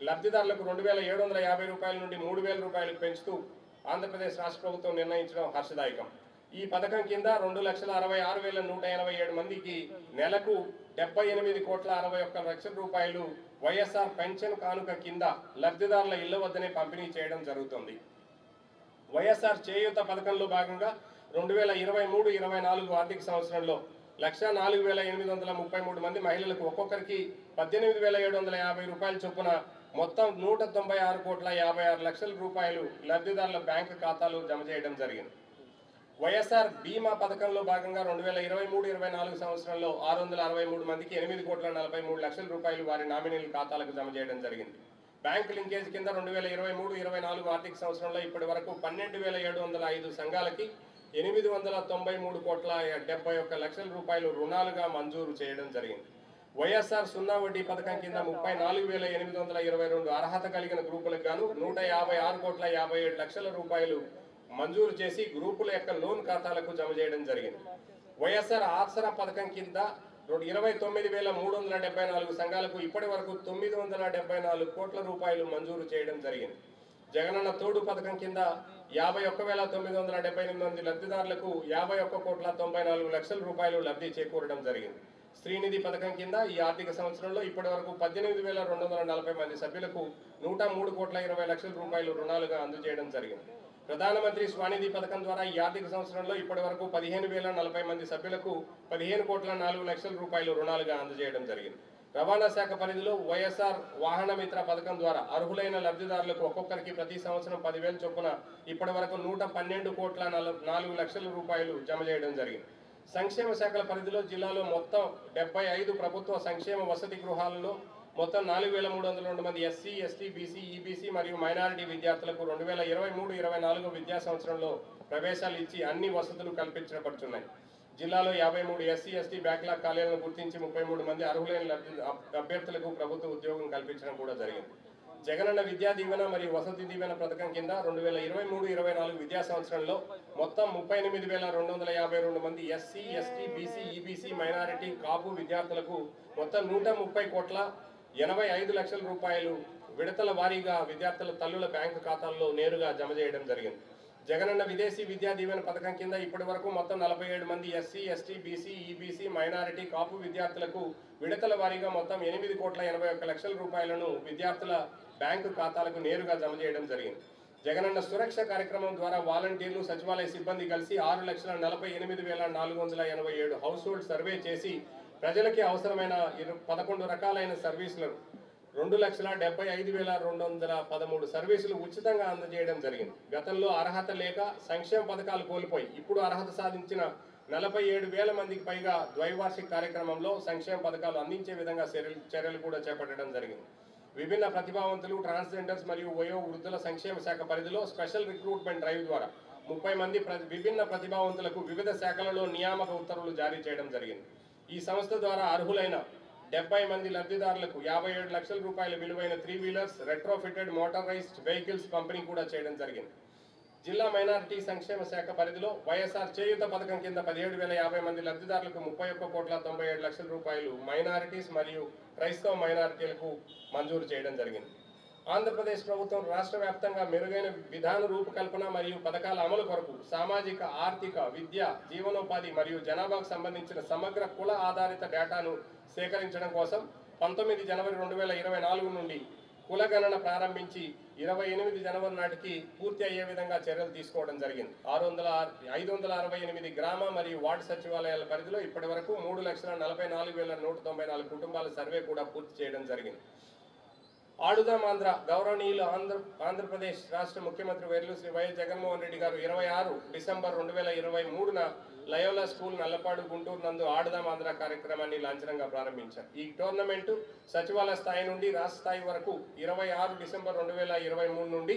లబ్ధిదారులకు 2,750 రూపాయల నుండి 3,000 రూపాయలకు పెంచుతూ ఆంధ్రప్రదేశ్ రాష్ట్ర ప్రభుత్వం నిర్ణయించడం హర్షదాయకం. ఈ పథకం కింద 2,66,187 మందికి నెలకు 78,61,00,000 రూపాయలు వైఎస్ఆర్ పెన్షన్ కానుక కింద లబ్ధిదారుల ఇళ్ల వద్దనే పంపిణీ చేయడం జరుగుతుంది. వైఎస్ఆర్ చేయూత పథకంలో భాగంగా 2023-24 ఆర్థిక సంవత్సరంలో 1,04,833 మంది మహిళలకు ఒక్కొక్కరికి 18,750 రూపాయల చొప్పున మొత్తం 196,56,00,000 రూపాయలు లబ్ధిదారుల బ్యాంకు ఖాతాలో జమ చేయడం జరిగింది. వైఎస్ఆర్ బీమా పథకంలో భాగంగా 2023-24 సంవత్సరంలో 663 మందికి 8,43,00,000 రూపాయలు వారి నామినీల ఖాతాలకు జమ చేయడం జరిగింది. బ్యాంకు లింకేజ్ కింద 2023-24 ఆర్థిక సంవత్సరంలో ఇప్పటి వరకు 12,705 సంఘాలకి 893,71,71,00,000 రూపాయలు రుణాలుగా మంజూరు చేయడం జరిగింది. వైఎస్ఆర్ సున్నా వడ్డీ పథకం కింద 34,822 అర్హత కలిగిన గ్రూపులకు గాను 156,57,00,000 రూపాయలు మంజూరు చేసి గ్రూపుల యొక్క లోన్ ఖాతాలకు జమ చేయడం జరిగింది. వైఎస్ఆర్ ఆసరా పథకం కింద 29,374 సంఘాలకు ఇప్పటి వరకు 974 కోట్ల రూపాయలు మంజూరు చేయడం జరిగింది. జగనన్న తోడు పథకం కింద 51,978 మంది లబ్ధిదారులకు 51,94,00,000 రూపాయలు లబ్ధి చేకూరడం జరిగింది. శ్రీనిధి పథకం కింద ఈ ఆర్థిక సంవత్సరంలో ఇప్పటి వరకు 18,240 మంది సభ్యులకు 103,20,00,000 రూపాయలు రుణాలుగా అందజేయడం జరిగింది. ప్రధానమంత్రి స్వానిధి పథకం ద్వారా ఈ ఆర్థిక సంవత్సరంలో ఇప్పటి వరకు 15,040 మంది సభ్యులకు 15,04,00,000 రూపాయలు రుణాలుగా అందజేయడం జరిగింది. రవాణా శాఖ పరిధిలో వైఎస్ఆర్ వాహన మిత్ర పథకం ద్వారా అర్హులైన లబ్ధిదారులకు ఒక్కొక్కరికి ప్రతి సంవత్సరం 10,000 చొప్పున ఇప్పటి వరకు 112,04,00,000 రూపాయలు జమ చేయడం జరిగింది. సంక్షేమ శాఖల పరిధిలో జిల్లాలో మొత్తం 75 ప్రభుత్వ సంక్షేమ వసతి గృహాలలో మొత్తం 4,302 మంది ఎస్సీ, ఎస్టీ, బీసీ, ఈబీసీ మరియు మైనారిటీ విద్యార్థులకు 2023-24 విద్యా సంవత్సరంలో ప్రవేశాలు ఇచ్చి అన్ని వసతులు కల్పించబడుతున్నాయి. జిల్లాలో 53 ఎస్సీ, ఎస్టీ బ్యాక్లాగ్ ఖాళీలను గుర్తించి 33 మంది అర్హులైన అభ్యర్థులకు ప్రభుత్వ ఉద్యోగం కల్పించడం కూడా జరిగింది. జగనన్న విద్యా దీవెన మరియు వసతి దీవెన పథకం కింద 2023-24 విద్యా సంవత్సరంలో మొత్తం 38,252 మంది SC, ST, BC, EBC, minority, Kapu విద్యార్థులకు మొత్తం 130,85,00,000 రూపాయలు విడతల వారీగా విద్యార్థుల తల్లుల బ్యాంకు ఖాతాల్లో నేరుగా జమ చేయడం జరిగింది. జగనన్న విదేశీ విద్యా దీవెన పథకం కింద ఇప్పటి వరకు మొత్తం 47 మంది SC, ST, BC, EBC, minority, Kapu విద్యార్థులకు విడతల వారీగా మొత్తం 8,81,00,000 రూపాయలను విద్యార్థుల బ్యాంకు ఖాతాలకు నేరుగా జమ చేయడం జరిగింది. జగనన్న సురక్ష కార్యక్రమం ద్వారా వాలంటీర్లు, సచివాలయ సిబ్బంది కలిసి 6,48,487 హౌస్ హోల్డ్ సర్వే చేసి ప్రజలకి అవసరమైన 11 రకాలైన సర్వీసులను 2,75,213 సర్వీసులు ఉచితంగా అందజేయడం జరిగింది. గతంలో అర్హత లేక సంక్షేమ పథకాలు కోల్పోయి ఇప్పుడు అర్హత సాధించిన 47,000 మందికి పైగా ద్వైవార్షిక కార్యక్రమంలో సంక్షేమ పథకాలు అందించే విధంగా చర్యలు కూడా చేపట్టడం జరిగింది. విభిన్న ప్రతిభావంతులు, ట్రాన్స్జెండర్స్ మరియు వయో వృద్ధుల సంక్షేమ శాఖ పరిధిలో స్పెషల్ రిక్రూట్మెంట్ డ్రైవ్ ద్వారా 30 మంది విభిన్న ప్రతిభావంతులకు వివిధ శాఖలలో నియామక ఉత్తర్వులు జారీ చేయడం జరిగింది. ఈ సంస్థ ద్వారా అర్హులైన 70 మంది లబ్ధిదారులకు 57 లక్షల రూపాయల విలువైన 3 వీలర్స్, రెట్రోఫిటెడ్ మోటారైజ్డ్ వెహికల్స్ పంపిణీ కూడా చేయడం జరిగింది. జిల్లా మైనారిటీ సంక్షేమ శాఖ పరిధిలో వైఎస్ఆర్ చేయూత పథకం కింద 17,050 మంది లబ్ధిదారులకు 31,97 లక్షల రూపాయలు మైనారిటీస్ మరియు క్రైస్తవ మైనారిటీలకు మంజూరు చేయడం జరిగింది. ఆంధ్రప్రదేశ్ ప్రభుత్వం రాష్ట్ర వ్యాప్తంగా మెరుగైన విధాన రూపకల్పన మరియు పథకాల అమలు కొరకు సామాజిక, ఆర్థిక, విద్య, జీవనోపాధి మరియు జనాభాకు సంబంధించిన సమగ్ర కుల ఆధారిత డేటాను సేకరించడం కోసం 19 జనవరి 2024 నుండి కులగణన ప్రారంభించి 28 జనవరి నాటికి పూర్తి అయ్యే విధంగా చర్యలు తీసుకోవడం జరిగింది. 568 గ్రామ మరియు వార్డు సచివాలయాల పరిధిలో ఇప్పటి వరకు 3,44,194 కుటుంబాల సర్వే కూడా పూర్తి చేయడం జరిగింది. ఆడుదాం ఆంధ్ర గౌరవనీయులు ఆంధ్రప్రదేశ్ రాష్ట్ర ముఖ్యమంత్రి వర్యులు శ్రీ వైఎస్ జగన్మోహన్ రెడ్డి గారు 26 డిసెంబర్ 2023న లయోలా స్కూల్ నల్లపాడు గుంటూరు నందు ఆడుదాం ఆంధ్ర కార్యక్రమాన్ని లాంఛనంగా ప్రారంభించారు. ఈ టోర్నమెంటు సచివాలయ స్థాయి నుండి రాష్ట్ర స్థాయి వరకు 26 డిసెంబర్ 2023 నుండి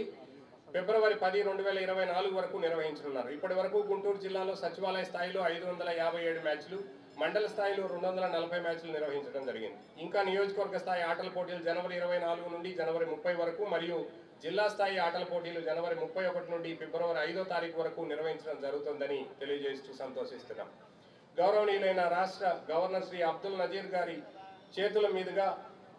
ఫిబ్రవరి 10, 2024 వరకు నిర్వహించనున్నారు. ఇప్పటి వరకు గుంటూరు జిల్లాలో సచివాలయ స్థాయిలో 557 మ్యాచ్లు, మండల స్థాయిలో 240 మ్యాచ్లు నిర్వహించడం జరిగింది. ఇంకా నియోజకవర్గ స్థాయి ఆటల పోటీలు జనవరి 24 నుండి జనవరి 30 వరకు మరియు జిల్లా స్థాయి ఆటల పోటీలు జనవరి 31 నుండి ఫిబ్రవరి 5వ తారీఖు వరకు నిర్వహించడం జరుగుతుందని తెలియజేస్తూ సంతోషిస్తున్నాం. గౌరవనీయులైన రాష్ట్ర గవర్నర్ శ్రీ అబ్దుల్ నజీర్ గారి చేతుల మీదుగా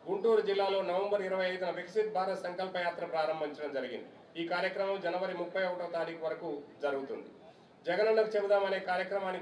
గుంటూరు జిల్లాలో నవంబర్ 25న వికసిత్ భారత్ సంకల్ప యాత్ర ప్రారంభించడం జరిగింది. ఈ కార్యక్రమం జనవరి 31వ తారీఖు వరకు జరుగుతుంది. జగనన్నకు చెబుదామనే కార్యక్రమానికి